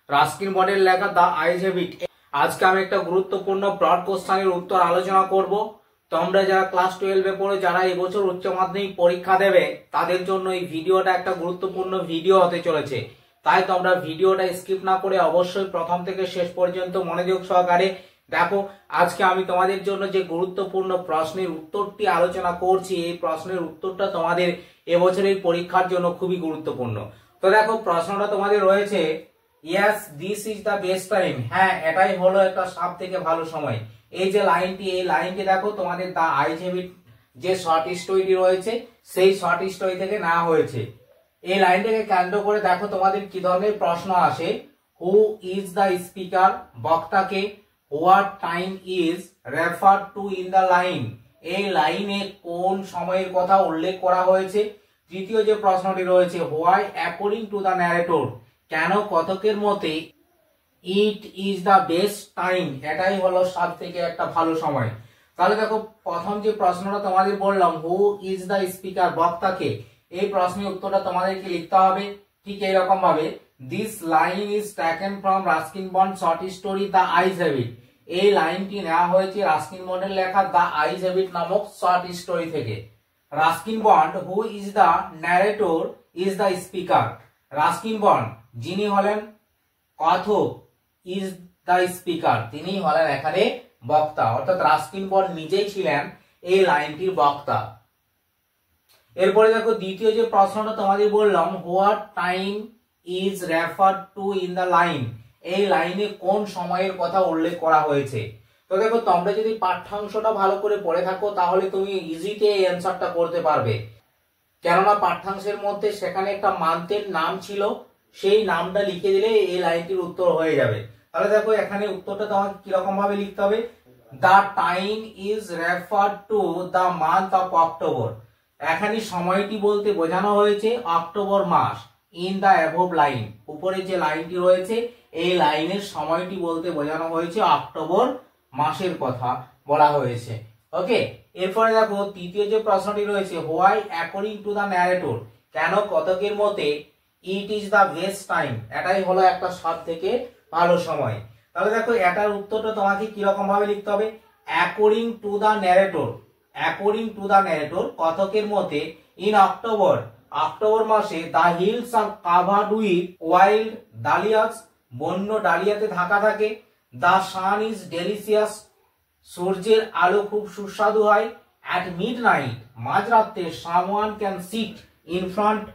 Ruskin বন্ডের লেখা the eyes have it. আজকে আমি একটা গুরুত্বপূর্ণ ব্রড কোশ্চেনের উত্তর আলোচনা করব। তোমরা যারা ক্লাস 12 এ পড়ো, যারা এবছর উচ্চ মাধ্যমিক পরীক্ষা দেবে, তাদের জন্য এই ভিডিওটা একটা গুরুত্বপূর্ণ ভিডিও হতে চলেছে। তাই তোমরা ভিডিওটা স্কিপ না করে অবশ্যই প্রথম থেকে শেষ পর্যন্ত মনোযোগ সহকারে দেখো। আজকে আমি তোমাদের জন্য যে গুরুত্বপূর্ণ প্রশ্নের উত্তরটি আলোচনা করছি, এই প্রশ্নের উত্তরটা তোমাদের এবছরের পরীক্ষার জন্য খুবই গুরুত্বপূর্ণ। তো দেখো, প্রশ্নটা তোমাদের রয়েছে, yes this is the best time. হ্যাঁ, এটাই হলো একটা সব থেকে ভালো সময়। এই যে লাইনটি, এই লাইনটি দেখো তোমাদের দ্য আইজ হ্যাবিট যে শর্ট স্টোরিটি রয়েছে, সেই শর্ট স্টোরি থেকে নেওয়া হয়েছে। এই লাইনটাকে কেন্দ্র করে দেখো তোমাদের কি ধরনের প্রশ্ন আসে। হু ইজ দ্য স্পিকার, বক্তাকে। What time is refer to in the line, এই লাইনে কোন সময়ের কথা উল্লেখ করা হয়েছে। তৃতীয় যে প্রশ্নটি রয়েছে, why according to the narrator, কেন কথকের মতে it is the best time, এটাই হলো সব থেকে একটা ভালো সময়। তাহলে দেখো, প্রথম যে প্রশ্নটা তোমাদের বললাম, হু ইজ দ্য স্পিকার, বক্তাকে, এই প্রশ্নের উত্তরটা তোমাদেরকে লিখতে হবে ঠিক এইরকম ভাবে। This line is taken from Ruskin bond short story the eyes have it, এই লাইনটি নেওয়া হয়েছে রাস্কিন বন্ডের লেখা দ্য আইজ হ্যাবিট নামক শর্ট স্টোরি থেকে। Ruskin bond, who is the narrator is the speaker, Ruskin bond যিনি হলেন কথক, ইজ দ্য স্পিকার তিনি হলেন এখানে বক্তা, অর্থাৎ রাস্কিন বন্ড নিজেই ছিলেন এই লাইনটির বক্তা। এরপরে দেখো, দ্বিতীয় যে প্রশ্নটা তোমাদের বললাম, what time is refer to in the line, এই লাইনে কোন সময়ের কথা উল্লেখ করা হয়েছে। তো দেখো, তোমরা যদি পাঠ্যাংশটা ভালো করে পড়ে থাকো তাহলে তুমি ইজিতে এই অ্যান্সারটা করতে পারবে, কেননা পাঠ্যাংশের মধ্যে সেখানে একটা মান্থের নাম ছিল, সেই নামটা লিখে দিলে এই লাইনটির উত্তর হয়ে যাবে। তাহলে দেখো, এখানে উত্তরটা তোমাকে কিরকম ভাবে লিখতে হবে। The time is refer to the month of October, এখানে সময়টি বলতে বোঝানো হয়েছে অক্টোবর মাস। ইন দ্য অ্যাবোভ লাইন, উপরে যে লাইনটি রয়েছে এই লাইনের সময়টি বলতে বোঝানো হয়েছে অক্টোবর মাসের কথা বলা হয়েছে। ওকে, এরপরে দেখো, তৃতীয় যে প্রশ্নটি রয়েছে, why according to the narrator, কেন কথকের মতে it is the best time, এটাই হলো একটা সব থেকে ভালো সময়। তাহলে দেখো, এটার উত্তরটা তোমাকে কিরকম ভাবে লিখতে হবে। According to the narrator, according to the narrator কথকের মতে ইন অক্টোবর, অক্টোবর মাসে the hills are covered with wild dahlias, বন্য ডালিয়াতে ঢাকা থাকে। দ্য সান ইজ ডেলিসিয়াস, সূর্যের আলো খুব সুস্বাদু হয়। অ্যাট মিডনাইট, মাঝরাতে someone can sit in front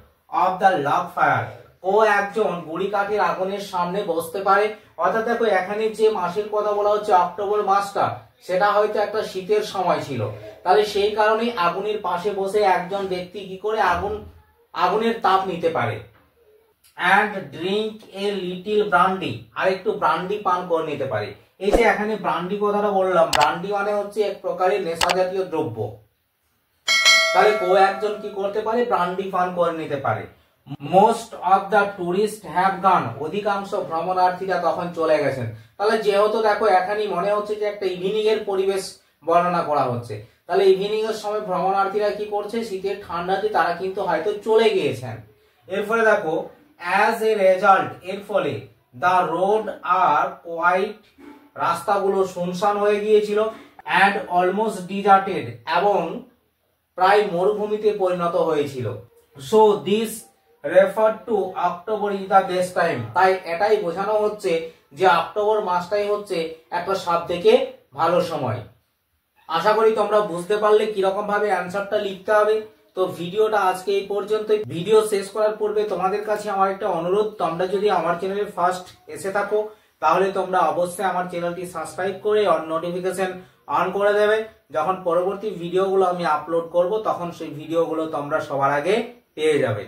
of the love fire, ও একজন গুড়ি কাঠের আগুনের সামনে বসতে পারে। অর্থাৎ দেখো, এখানে যে মাসের কথা বলা হচ্ছে অক্টোবর মাসটা, সেটা হয়তো একটা শীতের সময় ছিল, তাহলে সেই কারণে আগুনের পাশে বসে একজন ব্যক্তি কি করে আগুনের তাপ নিতে পারে। And drink a little brandy, আর একটু ব্রান্ডি পান করে নিতে পারে। এই যে এখানে ব্রান্ডি কথাটা বললাম, ব্রান্ডি মানে হচ্ছে এক প্রকারের নেশা জাতীয় দ্রব্য, তাহলে কেউ একজন কি করতে পারে, ব্রান্ডি পান করে নিতে পারে। Most of the tourist have গান, অধিকাংশ ভ্রমণার্থীরা তখন চলে গেছেন। তাহলে যেহেতু দেখো, এখানেই মনে হচ্ছে যে একটা ইভিনিং এর পরিবেশ বর্ণনা করা হচ্ছে, তাহলে ইভিনিং এর সময় ভ্রমণার্থীরা কি করছে, শীতের ঠান্ডাতে তারা কিন্তু হয়তো চলে গিয়েছেন। এরপরে দেখো, অ্যাজ এ রেজাল্ট, এর ফলে দ্য রোড আর কোয়াইট, রাস্তাগুলো শুনশান হয়ে গিয়েছিল। অ্যান্ড অলমোস্ট ডিজার্টেড, এবং প্রায় মরুভূমিতে পরিণত হয়েছিল। So this refer to October is the best time, তাই এটাই বোঝানো হচ্ছে যে অক্টোবর মাসটাই হচ্ছে একটা সব থেকে ভালো সময়। আশা করি তোমরা বুঝতে পারলে কিরকম ভাবে অ্যান্সারটা লিখতে হবে। তো ভিডিওটা আজকে এই পর্যন্ত। ভিডিও শেষ করার পূর্বে তোমাদের কাছে আমার একটা অনুরোধ, তোমরা যদি আমার চ্যানেলে ফার্স্ট এসে থাকো তাহলে তোমরা অবশ্যই আমার চ্যানেলটি সাবস্ক্রাইব করে অন নোটিফিকেশন অন করে দেবে। যখন পরবর্তী ভিডিওগুলো আমি আপলোড করব তখন সেই ভিডিওগুলো তোমরা সবার আগে পেয়ে যাবে।